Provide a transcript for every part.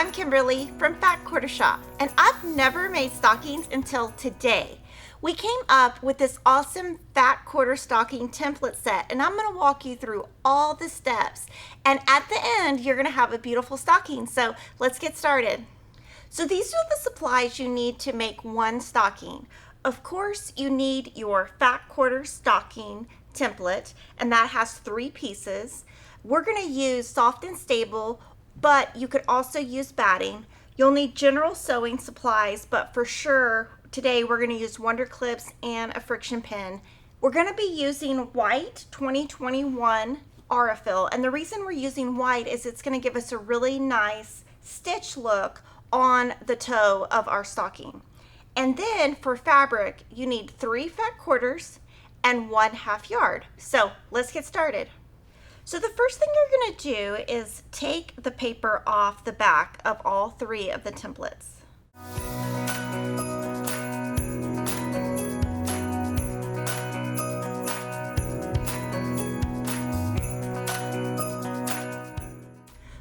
I'm Kimberly from Fat Quarter Shop, and I've never made stockings until today. We came up with this awesome Fat Quarter stocking template set, and I'm going to walk you through all the steps, and at the end you're going to have a beautiful stocking. So let's get started. So these are the supplies you need to make one stocking. Of course, you need your Fat Quarter stocking template, and that has 3 pieces. We're going to use soft and stable, but you could also use batting. You'll need general sewing supplies, but for sure today we're going to use Wonder Clips and a friction pin. We're going to be using white 2021 Aurifil, and the reason we're using white is it's going to give us a really nice stitch look on the toe of our stocking. And then for fabric, you need 3 fat quarters and 1/2 yard. So let's get started. So the first thing you're going to do is take the paper off the back of all 3 of the templates.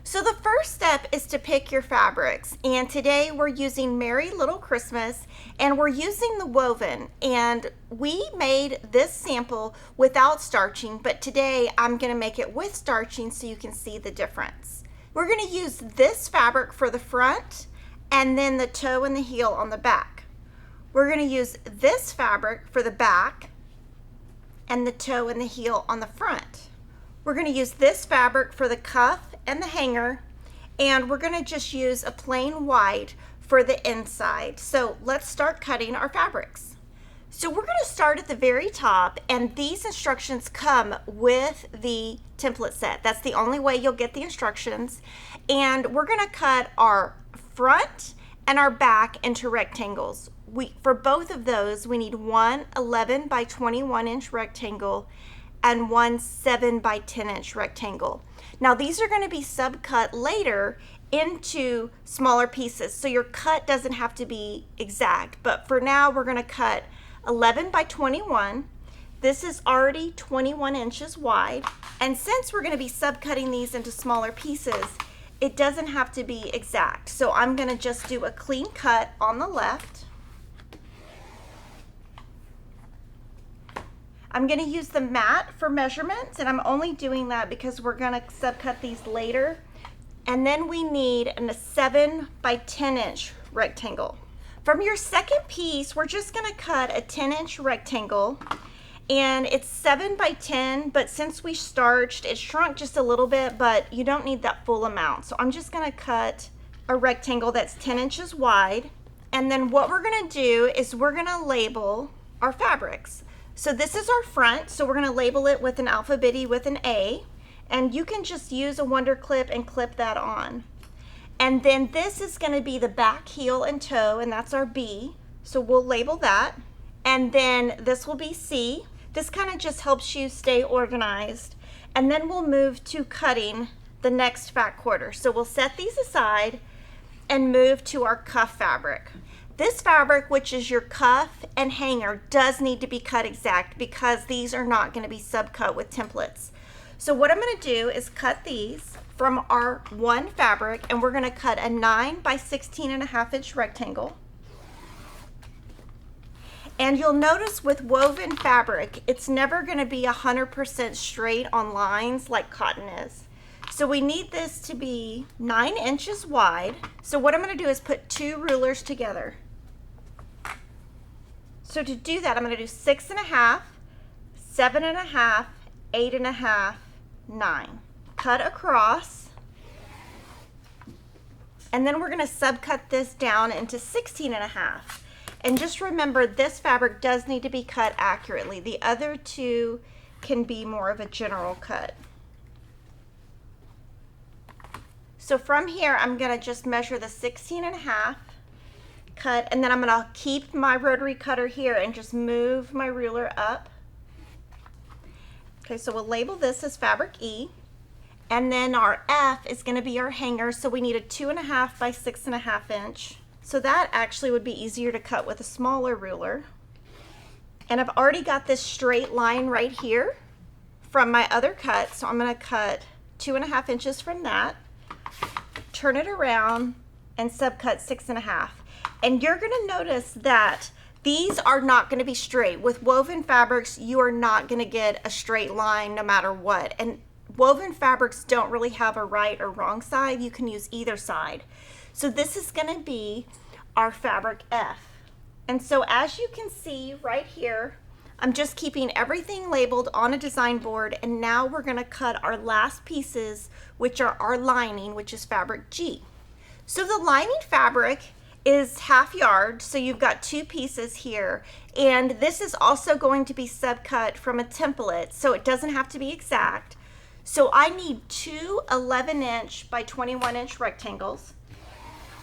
So the first step is to pick your fabrics, and today we're using Merry Little Christmas, and we're using the woven, and we made this sample without starching, but today I'm going to make it with starching so you can see the difference. We're going to use this fabric for the front and then the toe and the heel on the back. We're going to use this fabric for the back and the toe and the heel on the front. We're going to use this fabric for the cuff and the hanger, and we're going to just use a plain white for the inside. So let's start cutting our fabrics. So we're going to start at the very top, and these instructions come with the template set. That's the only way you'll get the instructions. And we're going to cut our front and our back into rectangles. For both of those, we need one 11 by 21 inch rectangle and one 7 by 10 inch rectangle. Now these are going to be subcut later into smaller pieces, so your cut doesn't have to be exact, but for now we're going to cut 11 by 21. This is already 21 inches wide, and since we're going to be subcutting these into smaller pieces, it doesn't have to be exact. So I'm going to just do a clean cut on the left. I'm going to use the mat for measurements, and I'm only doing that because we're going to subcut these later. And then we need a 7 by 10 inch rectangle. From your second piece, we're just going to cut a 10 inch rectangle, and it's 7 by 10, but since we starched, it shrunk just a little bit, but you don't need that full amount. So I'm just going to cut a rectangle that's 10 inches wide. And then what we're going to do is we're going to label our fabrics. So this is our front, so we're going to label it with an alphabet with an A, and you can just use a Wonder Clip and clip that on. And then this is going to be the back heel and toe, and that's our B, so we'll label that. And then this will be C. This kind of just helps you stay organized. And then we'll move to cutting the next fat quarter. So we'll set these aside and move to our cuff fabric. This fabric, which is your cuff and hanger, does need to be cut exact because these are not going to be subcut with templates. So what I'm going to do is cut these from our one fabric, and we're going to cut a 9 by 16.5 inch rectangle. And you'll notice with woven fabric, it's never going to be 100% straight on lines like cotton is. So we need this to be 9 inches wide. So what I'm going to do is put 2 rulers together. So to do that, I'm going to do 6.5, 7.5, 8.5, 9. Cut across. And then we're going to subcut this down into 16.5. And just remember, this fabric does need to be cut accurately. The other 2 can be more of a general cut. So from here, I'm going to just measure the 16.5. cut, and then I'm going to keep my rotary cutter here and just move my ruler up. Okay, so we'll label this as fabric E, and then our F is going to be our hanger, so we need a 2.5 by 6.5 inch. So that actually would be easier to cut with a smaller ruler. And I've already got this straight line right here from my other cut, so I'm going to cut 2.5 inches from that, turn it around, and subcut 6.5. And you're gonna notice that these are not gonna be straight. With woven fabrics, you are not gonna get a straight line no matter what. And woven fabrics don't really have a right or wrong side. You can use either side. So this is gonna be our fabric F. And so as you can see right here, I'm just keeping everything labeled on a design board, and now we're gonna cut our last pieces, which are our lining, which is fabric G. So the lining fabric is 1/2 yard, so you've got 2 pieces here, and this is also going to be subcut from a template, so it doesn't have to be exact. So I need 2 11-inch by 21-inch rectangles.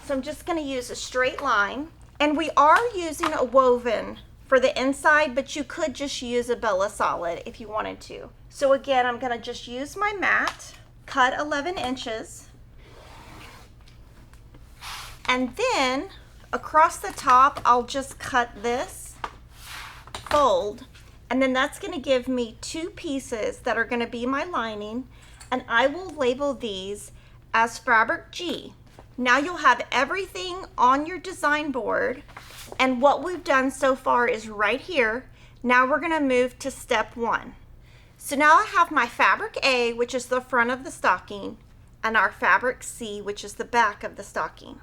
So I'm just gonna use a straight line, and we are using a woven for the inside, but you could just use a Bella Solid if you wanted to. So again, I'm gonna just use my mat, cut 11 inches, and then across the top, I'll just cut this, fold, and then that's gonna give me 2 pieces that are gonna be my lining, and I will label these as fabric G. Now you'll have everything on your design board, and what we've done so far is right here. Now we're gonna move to step 1. So now I have my fabric A, which is the front of the stocking, and our fabric C, which is the back of the stocking.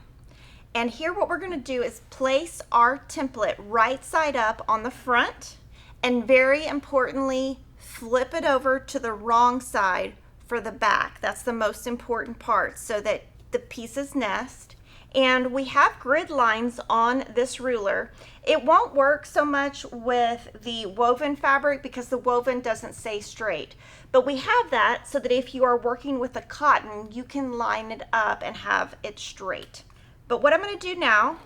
And here what we're gonna do is place our template right side up on the front, and very importantly, flip it over to the wrong side for the back. That's the most important part, so that the pieces nest. And we have grid lines on this ruler. It won't work so much with the woven fabric because the woven doesn't stay straight. But we have that so that if you are working with a cotton, you can line it up and have it straight. But what I'm gonna do now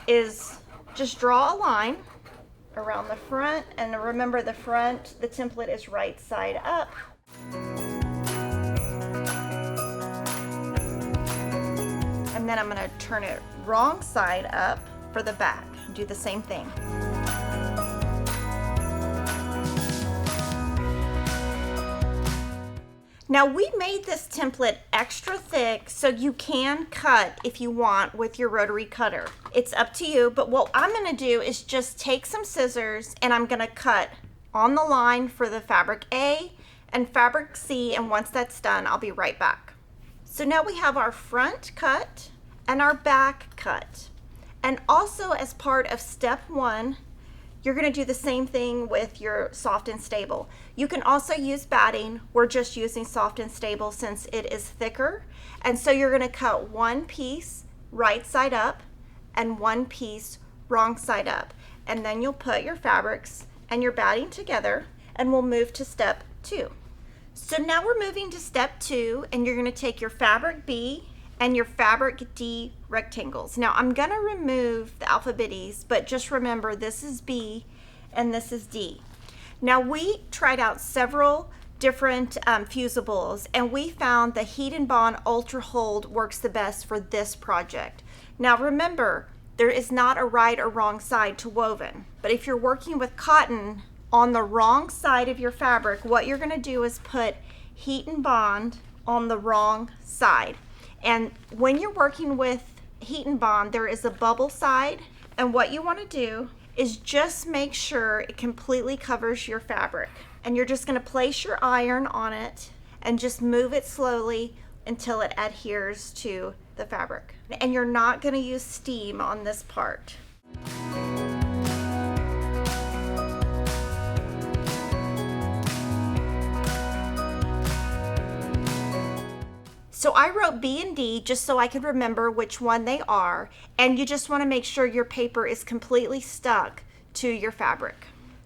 is just draw a line around the front, and remember the front, the template is right side up. And then I'm gonna turn it wrong side up for the back. Do the same thing. Now we made this template extra thick so you can cut if you want with your rotary cutter. It's up to you, but what I'm gonna do is just take some scissors and I'm gonna cut on the line for the fabric A and fabric C, and once that's done, I'll be right back. So now we have our front cut and our back cut. And also as part of step 1, you're gonna do the same thing with your soft and stable. You can also use batting. We're just using soft and stable since it is thicker. And so you're gonna cut 1 piece right side up and 1 piece wrong side up. And then you'll put your fabrics and your batting together, and we'll move to step 2. So now we're moving to step 2, and you're gonna take your fabric B and your fabric D rectangles. Now I'm gonna remove the alphabetes, but just remember this is B and this is D. Now we tried out several different fusibles, and we found the Heat and Bond Ultra Hold works the best for this project. Now remember, there is not a right or wrong side to woven, but if you're working with cotton on the wrong side of your fabric, what you're gonna do is put Heat and Bond on the wrong side. And when you're working with Heat and Bond, there is a bubble side, and what you want to do is just make sure it completely covers your fabric. And you're just going to place your iron on it and just move it slowly until it adheres to the fabric. And you're not going to use steam on this part. So I wrote B and D just so I could remember which one they are, and you just want to make sure your paper is completely stuck to your fabric.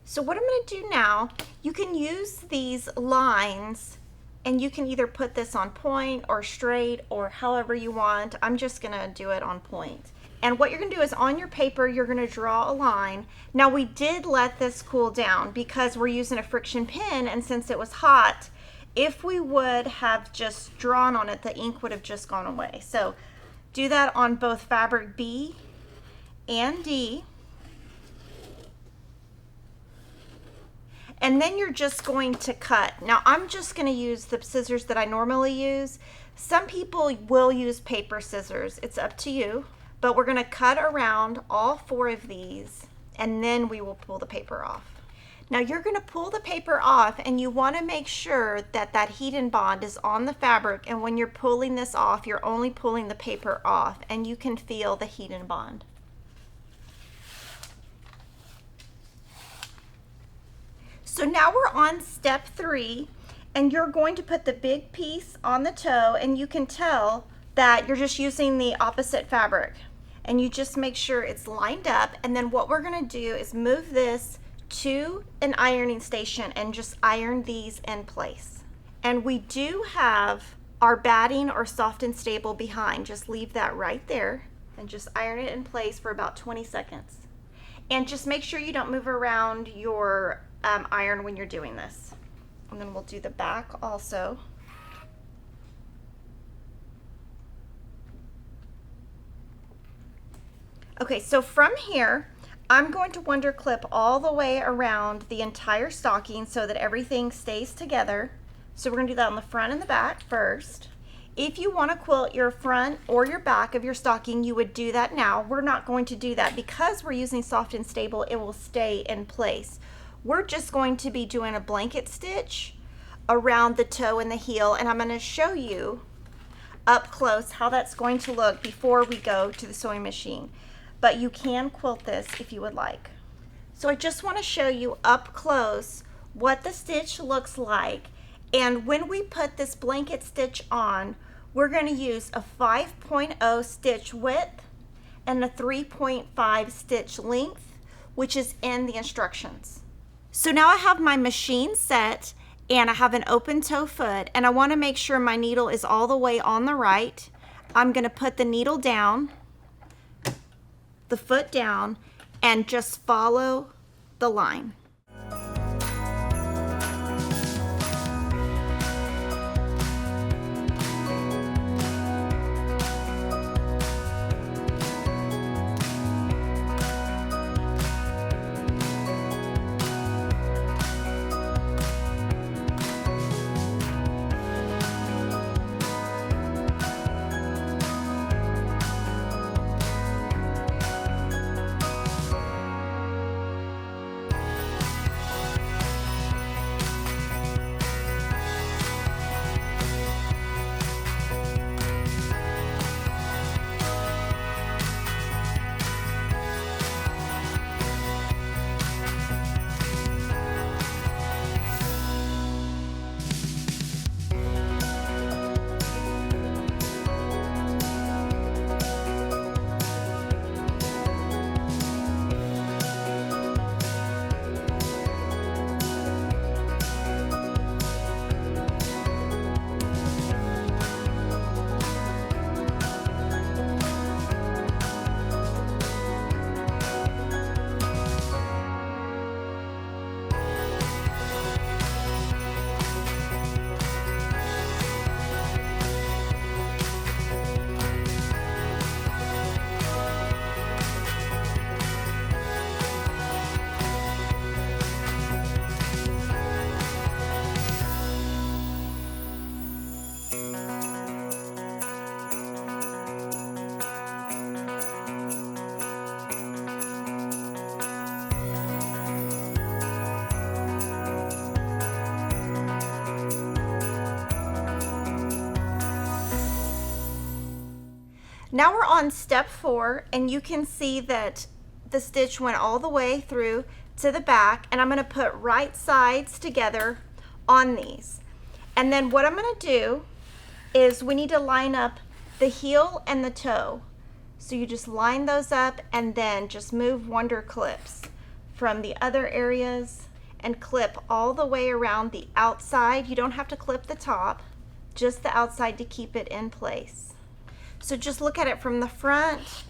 So what I'm going to do now, you can use these lines and you can either put this on point or straight or however you want. I'm just going to do it on point. And what you're going to do is on your paper, you're going to draw a line. Now we did let this cool down because we're using a friction pen, and since it was hot, if we would have just drawn on it, the ink would have just gone away. So do that on both fabric B and D. And then you're just going to cut. Now I'm just going to use the scissors that I normally use Some people will use paper scissors. It's up to you. But we're gonna cut around all 4 of these and then we will pull the paper off. Now you're gonna pull the paper off and you wanna make sure that that heat and bond is on the fabric, and when you're pulling this off, you're only pulling the paper off and you can feel the heat and bond. So now we're on step 3, and you're going to put the big piece on the toe, and you can tell that you're just using the opposite fabric. And you just make sure it's lined up, and then what we're gonna do is move this to an ironing station and just iron these in place. And we do have our batting or soft and stable behind. Just leave that right there and just iron it in place for about 20 seconds. And just make sure you don't move around your iron when you're doing this. And then we'll do the back also. Okay, so from here, I'm going to wonder clip all the way around the entire stocking so that everything stays together. So we're gonna do that on the front and the back first. If you want to quilt your front or your back of your stocking, you would do that now. We're not going to do that because we're using soft and stable. It will stay in place. We're just going to be doing a blanket stitch around the toe and the heel, and I'm going to show you up close how that's going to look before we go to the sewing machine. But you can quilt this if you would like. So I just want to show you up close what the stitch looks like. And when we put this blanket stitch on, we're going to use a 5.0 stitch width and a 3.5 stitch length, which is in the instructions. So now I have my machine set and I have an open toe foot, and I want to make sure my needle is all the way on the right. I'm going to put the needle down, the foot down, and just follow the line. Now we're on step 4, and you can see that the stitch went all the way through to the back, and I'm going to put right sides together on these. And then what I'm going to do is we need to line up the heel and the toe. So you just line those up and then just move wonder clips from the other areas and clip all the way around the outside. You don't have to clip the top, just the outside to keep it in place. So just look at it from the front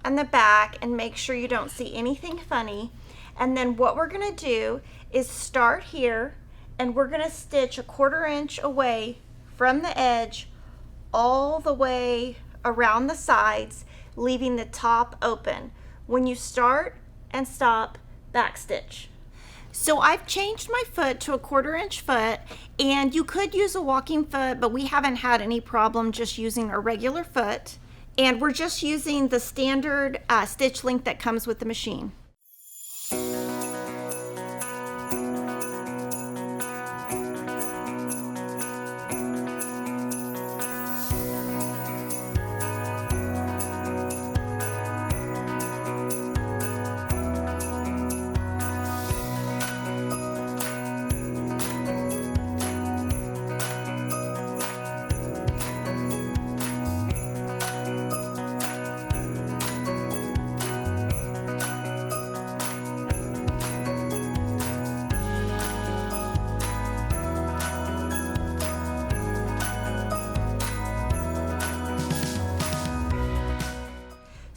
and the back and make sure you don't see anything funny. And then what we're gonna do is start here, and we're gonna stitch a 1/4 inch away from the edge all the way around the sides, leaving the top open. When you start and stop, back stitch. So I've changed my foot to a 1/4 inch foot, and you could use a walking foot, but we haven't had any problem just using a regular foot. And we're just using the standard stitch length that comes with the machine.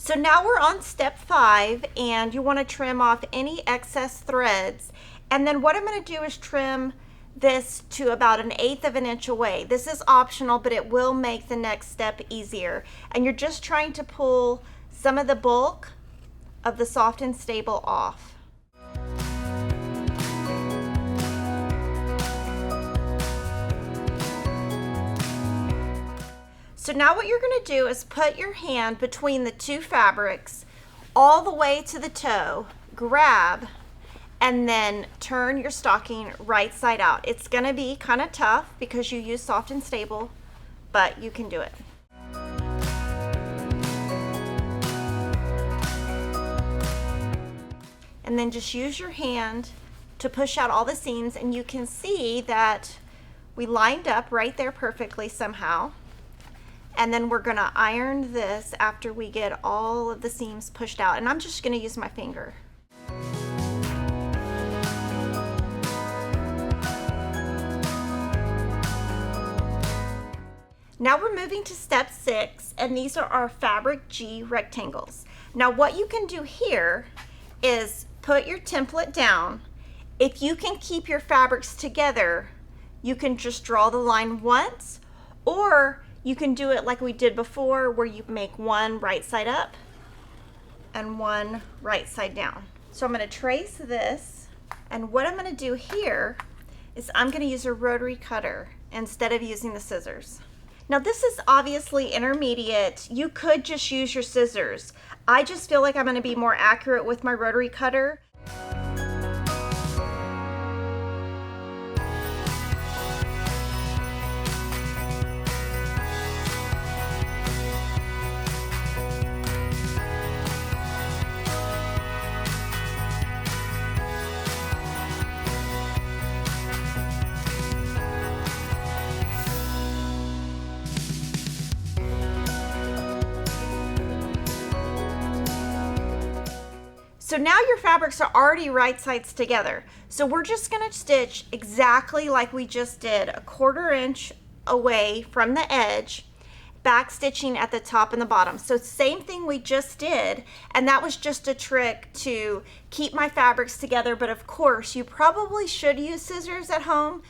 So now we're on step 5, and you want to trim off any excess threads. And then what I'm going to do is trim this to about 1/8 of an inch away. This is optional, but it will make the next step easier. And you're just trying to pull some of the bulk of the soft and stable off. So now what you're going to do is put your hand between the two fabrics all the way to the toe, grab, and then turn your stocking right side out. It's going to be kind of tough because you use soft and stable, but you can do it. And then just use your hand to push out all the seams, and you can see that we lined up right there perfectly somehow. And then we're gonna iron this after we get all of the seams pushed out. And I'm just gonna use my finger. Now we're moving to step 6, and these are our fabric G rectangles. Now what you can do here is put your template down. If you can keep your fabrics together, you can just draw the line once, or you can do it like we did before, where you make one right side up and one right side down. So I'm going to trace this, and what I'm going to do here is I'm going to use a rotary cutter instead of using the scissors. Now this is obviously intermediate. You could just use your scissors. I just feel like I'm going to be more accurate with my rotary cutter. So now your fabrics are already right sides together. So we're just gonna stitch exactly like we just did, a 1/4 inch away from the edge, back stitching at the top and the bottom. So same thing we just did, and that was just a trick to keep my fabrics together, but of course you probably should use scissors at home.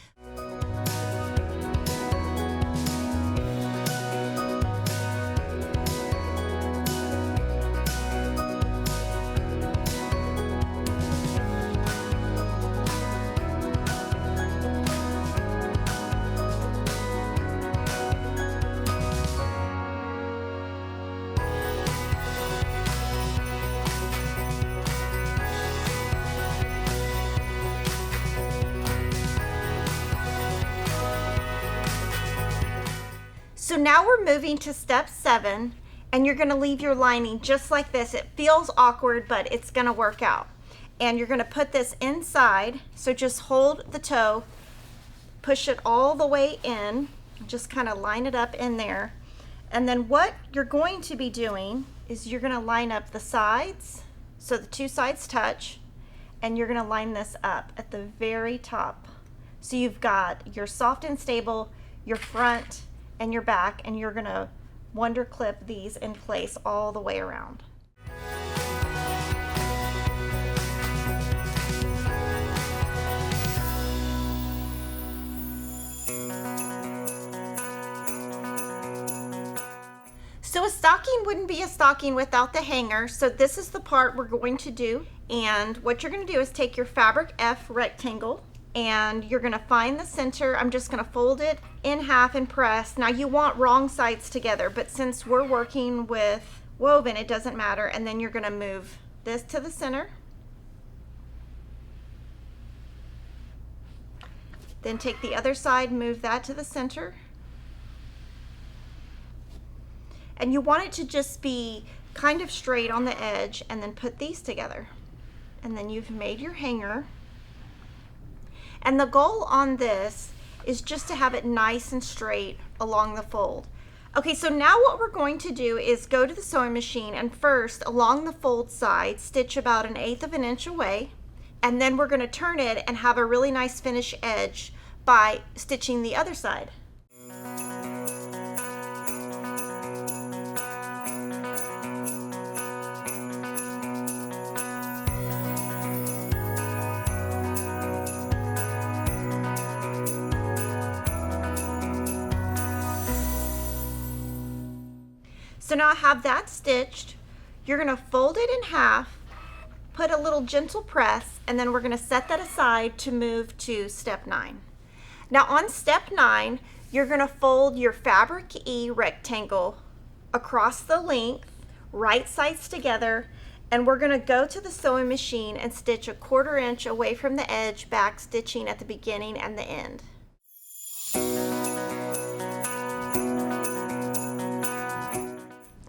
So now we're moving to step 7, and you're going to leave your lining just like this. It feels awkward, but it's going to work out. And you're going to put this inside, so just hold the toe, push it all the way in, just kind of line it up in there. And then what you're going to be doing is you're going to line up the sides, so the two sides touch, and you're going to line this up at the very top. So you've got your soft and stable, your front, and your back, and you're gonna wonder clip these in place all the way around. So a stocking wouldn't be a stocking without the hanger, so this is the part we're going to do. And what you're going to do is take your fabric F rectangle and you're going to find the center. I'm just going to fold it in half and press. Now you want wrong sides together, but since we're working with woven, it doesn't matter. And then you're going to move this to the center. Then take the other side, move that to the center. And you want it to just be kind of straight on the edge, and then put these together. And then you've made your hanger. And the goal on this is just to have it nice and straight along the fold. Okay, so now what we're going to do is go to the sewing machine and first along the fold side, stitch about 1/8 of an inch away. And then we're going to turn it and have a really nice finish edge by stitching the other side. So now I have that stitched. You're going to fold it in half, put a little gentle press, and then we're going to set that aside to move to step 9. Now on step 9, you're going to fold your fabric E rectangle across the length, right sides together, and we're going to go to the sewing machine and stitch 1/4 inch away from the edge, back stitching at the beginning and the end.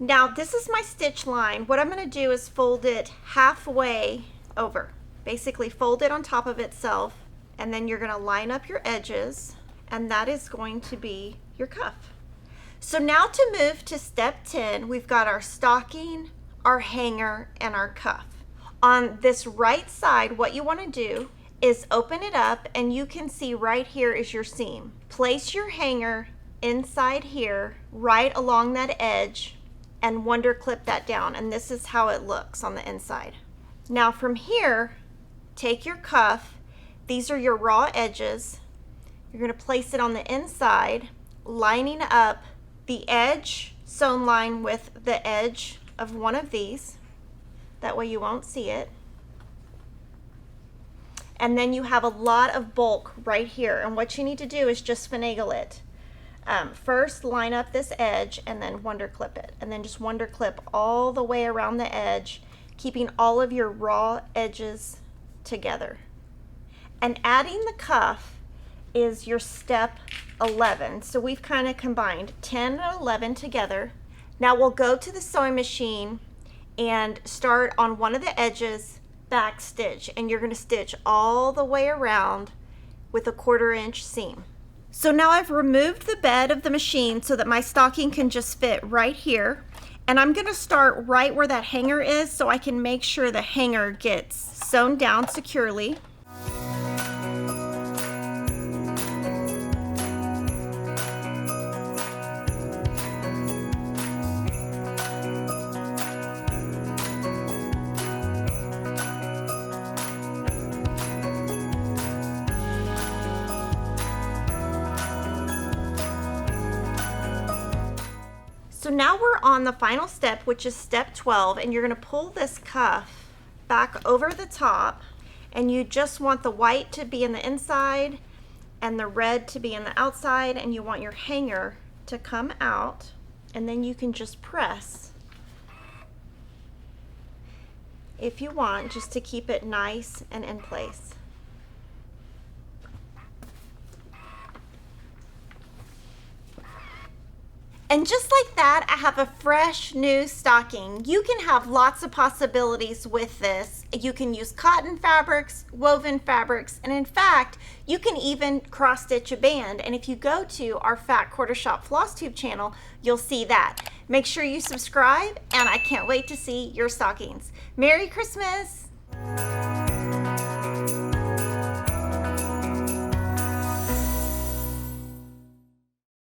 Now this is my stitch line. What I'm going to do is fold it halfway over. Basically fold it on top of itself, and then you're going to line up your edges, and that is going to be your cuff. So now to move to step 10, we've got our stocking, our hanger, and our cuff. On this right side, what you want to do is open it up, and you can see right here is your seam. Place your hanger inside here, right along that edge, and wonder clip that down, and this is how it looks on the inside. Now from here, take your cuff. These are your raw edges. You're going to place it on the inside, lining up the edge sewn line with the edge of one of these. That way you won't see it. And then you have a lot of bulk right here, and what you need to do is just finagle it. First line up this edge and then wonder clip it, and then just wonder clip all the way around the edge, keeping all of your raw edges together. And adding the cuff is your step 11. So we've kind of combined 10 and 11 together. Now we'll go to the sewing machine and start on one of the edges, back stitch, and you're going to stitch all the way around with a 1/4 inch seam. So now I've removed the bed of the machine so that my stocking can just fit right here. And I'm going to start right where that hanger is so I can make sure the hanger gets sewn down securely. So now we're on the final step, which is step 12, and you're going to pull this cuff back over the top, and you just want the white to be in the inside and the red to be in the outside, and you want your hanger to come out, and then you can just press if you want, just to keep it nice and in place. And just like that, I have a fresh new stocking. You can have lots of possibilities with this. You can use cotton fabrics, woven fabrics, and in fact, you can even cross stitch a band. And if you go to our Fat Quarter Shop FlossTube channel, you'll see that. Make sure you subscribe, and I can't wait to see your stockings. Merry Christmas!